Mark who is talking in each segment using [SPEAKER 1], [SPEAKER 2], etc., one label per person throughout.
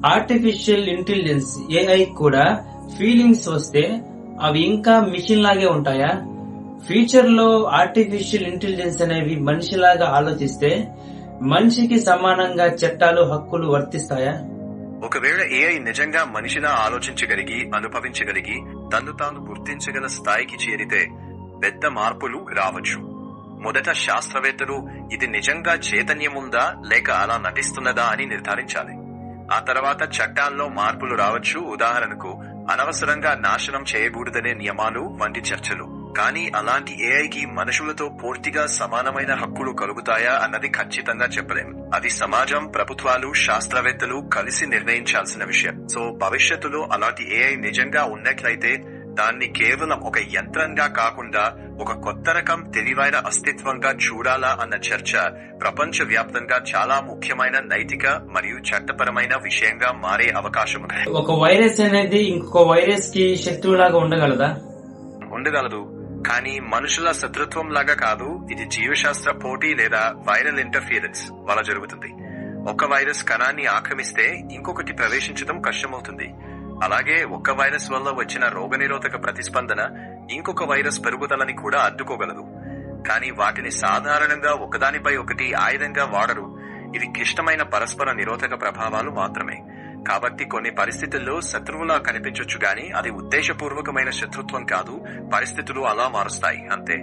[SPEAKER 1] Artificial intelligence AI కూడా feelings వస్తే అవి ఇంకా మిషన్ లాగే ఉంటాయా? ఫ్యూచర్ లో ఆర్టిఫిషియల్ ఇంటెలిజెన్స్ అనేవి మనిషిలాగా ఆలోచిస్తే మనిషికి సమానంగా చట్టాలు హక్కులు వర్తిస్తాయా?
[SPEAKER 2] ఒకవేళ ఏఐ నిజంగా మనిషిలా ఆలోచించగలిగి అనుభవించగలిగి తను తాను గుర్తించగల స్థాయికి చేరితే పెద్ద మార్పులు రావచ్చు. మొదట శాస్త్రవేత్తలు ఇది నిజంగా చైతన్యముందా లేక అలా నటిస్తున్నదా అని నిర్ధారించాలి. ఆ తర్వాత చట్టాల్లో మార్పులు రావచ్చు. ఉదాహరణకు అనవసరంగా నాశనం చేయకూడదనే నియమాలు వంటి చర్చలు. కానీ అలాంటి ఏఐకి మనుషులతో పూర్తిగా సమానమైన హక్కులు కలుగుతాయా అన్నది ఖచ్చితంగా చెప్పలేం. అది సమాజం, ప్రభుత్వాలు, శాస్త్రవేత్తలు కలిసి నిర్ణయించాల్సిన విషయం. సో భవిష్యత్తులో అలాంటి ఏఐ నిజంగా ఉన్నట్లయితే దాన్ని కేవలం ఒక యంత్రంగా కాకుండా ఒక కొత్త రకం తెలివైన అస్తిత్వంగా చూడాలా అన్న చర్చ ప్రపంచ వ్యాప్తంగా చాలా ముఖ్యమైన నైతిక మరియు చట్టపరమైన విషయంగా మారే అవకాశం ఉంది.
[SPEAKER 1] ఒక వైరస్ అనేది ఇంకొక వైరస్ కి శత్రువులాగా ఉండగలదా?
[SPEAKER 2] ఉండగలదు, కానీ మనుషుల శత్రుత్వం లాగా కాదు. ఇది జీవశాస్త్ర పోటీ లేదా వైరల్ ఇంటర్ఫియరెన్స్ వల్ల జరుగుతుంది. ఒక వైరస్ కణాన్ని ఆక్రమిస్తే ఇంకొకటి ప్రవేశించడం కష్టమవుతుంది. అలాగే ఒక వైరస్ వల్ల వచ్చిన రోగనిరోధక ప్రతిస్పందన ఇంకొక వైరస్ పెరుగుదలని కూడా అడ్డుకోగలదు. కానీ వాటిని సాధారణంగా ఒకదానిపై ఒకటి ఆయుధంగా వాడరు. ఇది క్లిష్టమైన పరస్పర నిరోధక ప్రభావాలు మాత్రమే. కాబట్టి కొన్ని పరిస్థితుల్లో శత్రువులా కనిపించొచ్చు గాని అది ఉద్దేశపూర్వకమైన శత్రుత్వం కాదు. పరిస్థితులు అలా మారుస్తాయి అంతే.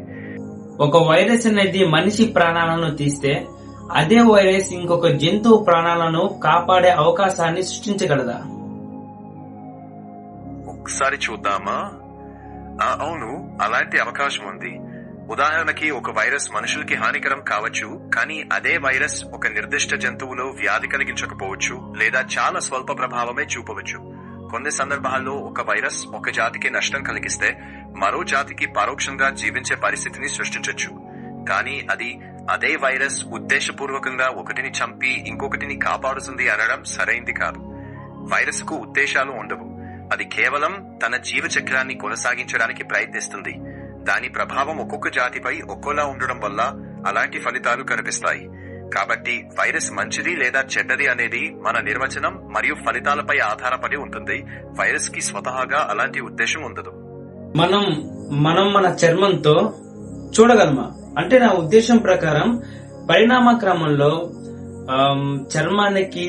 [SPEAKER 1] ఒక వైరస్ అనేది మనిషి ప్రాణాలను తీస్తే అదే వైరస్ ఇంకొక జంతువు ప్రాణాలను కాపాడే అవకాశాన్ని సృష్టించగలదా?
[SPEAKER 2] ఒకసారి చూద్దామా? అవును, అలాంటి అవకాశం ఉంది. ఉదాహరణకి ఒక వైరస్ మనుషులకి హానికరం కావచ్చు, కానీ అదే వైరస్ ఒక నిర్దిష్ట జంతువులో వ్యాధి కలిగించకపోవచ్చు లేదా చాలా స్వల్ప ప్రభావమే చూపవచ్చు. కొన్ని సందర్భాల్లో ఒక వైరస్ ఒక జాతికి నష్టం కలిగిస్తే మరో జాతికి పరోక్షంగా జీవించే పరిస్థితిని సృష్టించవచ్చు. కానీ అదే వైరస్ ఉద్దేశపూర్వకంగా ఒకటిని చంపి ఇంకొకటిని కాపాడుతుంది అనడం సరైంది కాదు. వైరస్ కు ఉద్దేశాలు ఉండవు. అది కేవలం తన జీవ చక్రాన్ని కొనసాగించడానికి ప్రయత్నిస్తుంది. దాని ప్రభావం ఒక్కొక్క జాతిపై ఒక్కోలా ఉండడం వల్ల అలాంటి ఫలితాలు కనిపిస్తాయి. కాబట్టి వైరస్ మంచిది లేదా చెడ్డది అనేది మన నిర్వచనం మరియు ఫలితాలపై ఆధారపడి ఉంటుంది. వైరస్ కి స్వతహాగా అలాంటి ఉద్దేశం ఉండదు.
[SPEAKER 1] మనం మన చర్మంతో చూడగలమా? అంటే నా ఉద్దేశం ప్రకారం పరిణామ క్రమంలో చర్మానికి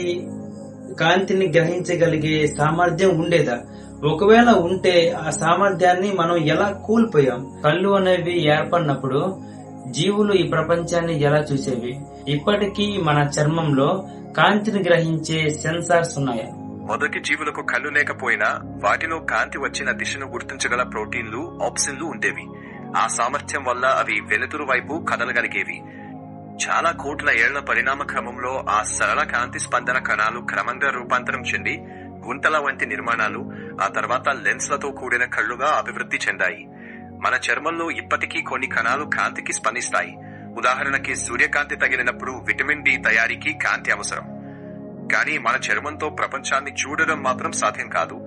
[SPEAKER 1] కాంతిని గ్రహించగలిగే సామర్థ్యం ఉండేదా? ఒకవేళ ఉంటే ఆ సామర్థ్యాన్ని మనం ఎలా కోల్పోయాం? కళ్ళు అనేవి ఏర్పడినప్పుడు జీవులు ఈ ప్రపంచాన్ని ఎలా చూసేవి? ఇప్పటికీ మన చర్మంలో కాంతిని గ్రహించే సెన్సార్స్ ఉన్నాయా?
[SPEAKER 2] మొదటి జీవులకు కళ్ళు లేకపోయినా వాటిలో కాంతి వచ్చిన దిశను గుర్తించగల ప్రోటీన్లు, ఆప్సిన్లు ఉండేవి. ఆ సామర్థ్యం వల్ల అవి వెలుతురు వైపు కదలగలిగేవి. చాలా కోట్ల ఏళ్ల పరిణామ క్రమంలో ఆ సరళ కాంతి స్పందన కణాలు క్రమంగా రూపాంతరం చెంది గుంతల వంటి నిర్మాణాలు, ఆ తర్వాత లెన్స్లతో కూడిన కళ్ళుగా అభివృద్ధి చెందాయి. మన చర్మంలో ఇప్పటికీ కొన్ని కణాలు కాంతికి స్పందిస్తాయి. ఉదాహరణకి సూర్యకాంతి తగిలినప్పుడు విటమిన్ డి తయారీకి కాంతి అవసరం. కానీ మన చర్మంతో ప్రపంచాన్ని చూడడం మాత్రం సాధ్యం కాదు.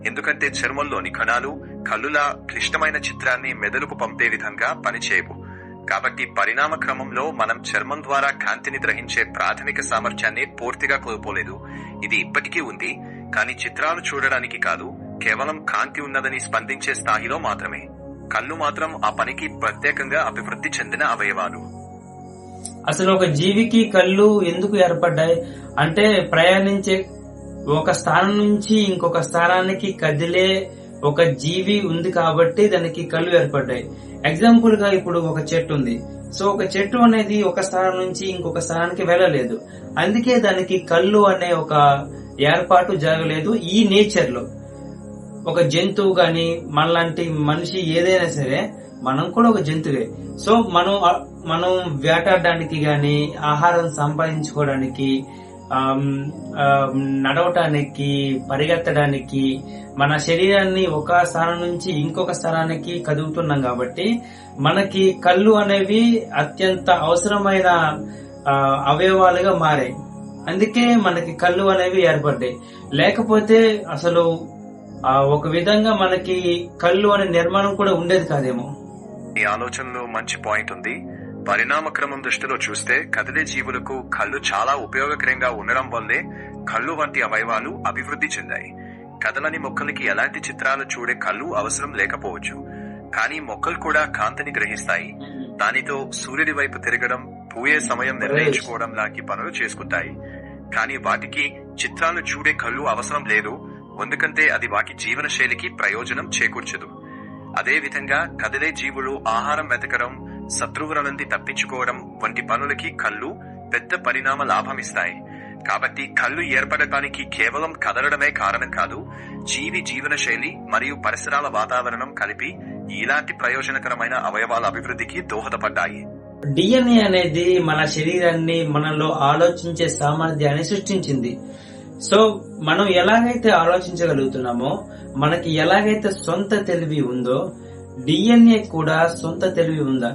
[SPEAKER 2] ఎందుకంటే చర్మంలోని కణాలు కళ్ళులా క్లిష్టమైన చిత్రాన్ని మెదడుకు పంపే విధంగా పనిచేయవు. కాబట్టి పరిణామ క్రమంలో మనం చర్మం ద్వారా కాంతిని గ్రహించే ప్రాథమిక సామర్థ్యాన్ని పూర్తిగా కోల్పోలేదు. ఇది ఇప్పటికీ ఉంది, కానీ చిత్రాలు చూడడానికి కాదు, కేవలం కాంతి ఉన్నదని స్పందించే స్థాయిలో మాత్రమే. కళ్ళు మాత్రం ఆ పనికి ప్రత్యేకంగా అభివృద్ధి చెందిన అవయవాలు.
[SPEAKER 1] అసలు ఒక జీవికి కళ్ళు ఎందుకు ఏర్పడ్డాయి? అంటే ప్రయాణించే ఒక స్థానం నుంచి ఇంకొక స్థానానికి కదిలే ఒక జీవి ఉంది కాబట్టి దానికి కళ్ళు ఏర్పడ్డాయి. ఎగ్జాంపుల్ గా ఇప్పుడు ఒక చెట్టు ఉంది. సో ఒక చెట్టు అనేది ఒక స్థానం నుంచి ఇంకొక స్థానానికి వెళ్ళలేదు. అందుకే దానికి కళ్ళు అనే ఒక ఏర్పాటు జరగలేదు. ఈ నేచర్ లో ఒక జంతువు గాని మనలాంటి మనిషి ఏదైనా సరే మనం కూడా ఒక జంతువే. సో మనం వేటాడడానికి గాని ఆహారం సంపాదించుకోవడానికి నడవటానికి పరిగెత్తడానికి మన శరీరాన్ని ఒక స్థానం నుంచి ఇంకొక స్థానానికి కదులుతున్నాం కాబట్టి మనకి కళ్ళు అనేవి అత్యంత అవసరమైన అవయవాలుగా మారాయి. అందుకే మనకి కళ్ళు అనేవి ఏర్పడ్డాయి. లేకపోతే అసలు ఒక విధంగా మనకి కళ్ళు అనే నిర్మాణం కూడా ఉండేది కాదేమో.
[SPEAKER 2] ఈ ఆలోచనలో మంచి పాయింట్ ఉంది. పరిణామక్రమం దృష్టిలో చూస్తే కదిలే జీవులకు కళ్ళు చాలా ఉపయోగకరంగా ఉండడం వల్లే కళ్ళు వంటి అవయవాలు అభివృద్ధి చెందాయి. కదలని మొక్కలకి ఎలాంటి చిత్రాలు చూడే కళ్ళు అవసరం లేకపోవచ్చు, కానీ మొక్కలు కూడా కాంతిని గ్రహిస్తాయి. దానితో సూర్యుడి వైపు తిరగడం, పూయే సమయం నిర్ణయించుకోవడం లాంటి పనులు చేసుకుంటాయి. కానీ వాటికి చిత్రాలు చూడే కళ్ళు అవసరం లేదు, ఎందుకంటే అది వాటి జీవన శైలికి ప్రయోజనం చేకూర్చదు. అదే విధంగా కదిలే జీవులు ఆహారం వెతకడం, శత్రువుల నుండి తప్పించుకోవడం వంటి పనులకి కళ్ళు పెద్ద పరిణామ లాభమిస్తాయి. కాబట్టి కళ్ళు ఏర్పడటానికి కేవలం కదలడమే కారణం కాదు, జీవి జీవన శైలి మరియు పరిసరాల వాతావరణం కలిపి ఇలాంటి ప్రయోజనకరమైన అవయవాల అభివృద్ధికి దోహదపడ్డాయి.
[SPEAKER 1] డిఎన్ఏ అనేది మన శరీరాన్ని, మనలో ఆలోచించే సామర్థ్యాన్ని సృష్టించింది. సో మనం ఎలాగైతే ఆలోచించగలుగుతున్నామో, మనకి ఎలాగైతే సొంత తెలివి ఉందో, డిఎన్ఏ కూడా సొంత తెలివి ఉందా?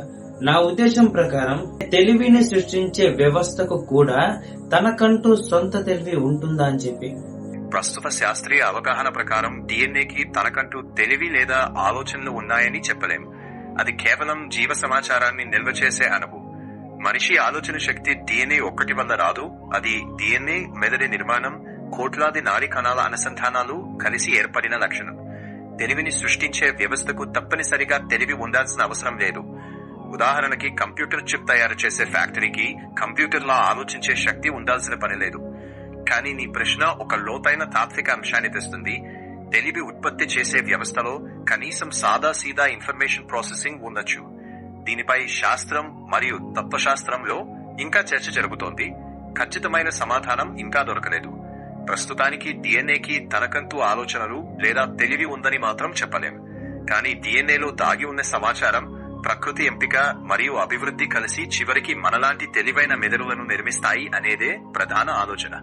[SPEAKER 1] నా ఉద్దేశం ప్రకారం తెలివిని సృష్టించే వ్యవస్థకు కూడా తనకంటూ సొంత తెలివి ఉంటుందా అని చెప్పి.
[SPEAKER 2] ప్రస్తుత శాస్త్రీయ అవగాహన ప్రకారం డిఎన్ఏకి తనకంటూ తెలివి లేదా ఆలోచనలు ఉన్నాయని చెప్పలేం. అది కేవలం జీవ సమాచారాన్ని నిల్వ చేసే అణువు. మనిషి ఆలోచన శక్తి డిఎన్ఏ ఒక్కటి వల్ల రాదు. అది డిఎన్ఏ, మెదడి నిర్మాణం, కోట్లాది నాడీ కణాల అనుసంధానాలు కలిసి ఏర్పడిన లక్షణం. తెలివిని సృష్టించే వ్యవస్థకు తప్పనిసరిగా తెలివి ఉండాల్సిన అవసరం లేదు. ఉదాహరణకి కంప్యూటర్ చిప్ తయారు చేసే ఫ్యాక్టరీకి కంప్యూటర్లా ఆలోచించే శక్తి ఉండాల్సిన పని లేదు. కానీ నీ ప్రశ్న ఒక లోతైన తాత్విక అంశాన్ని తెస్తుంది. తెలివి ఉత్పత్తి చేసే వ్యవస్థలో కనీసం సాదా సీదా ఇన్ఫర్మేషన్ ప్రాసెసింగ్ ఉండొచ్చు. దీనిపై శాస్త్రం మరియు తత్వశాస్త్రంలో ఇంకా చర్చ జరుగుతోంది. ఖచ్చితమైన సమాధానం ఇంకా దొరకలేదు. ప్రస్తుతానికి డిఎన్ఏకి తనకంటూ ఆలోచనలు లేదా తెలివి ఉందని మాత్రం చెప్పలేం. కానీ డిఎన్ఏలో దాగి ఉన్న సమాచారం, ప్రకృతి ఎంపిక మరియు అభివృద్ధి కలిసి చివరికి మనలాంటి తెలివైన మెదడులను నిర్మిస్తాయి అనేదే ప్రధాన ఆలోచన.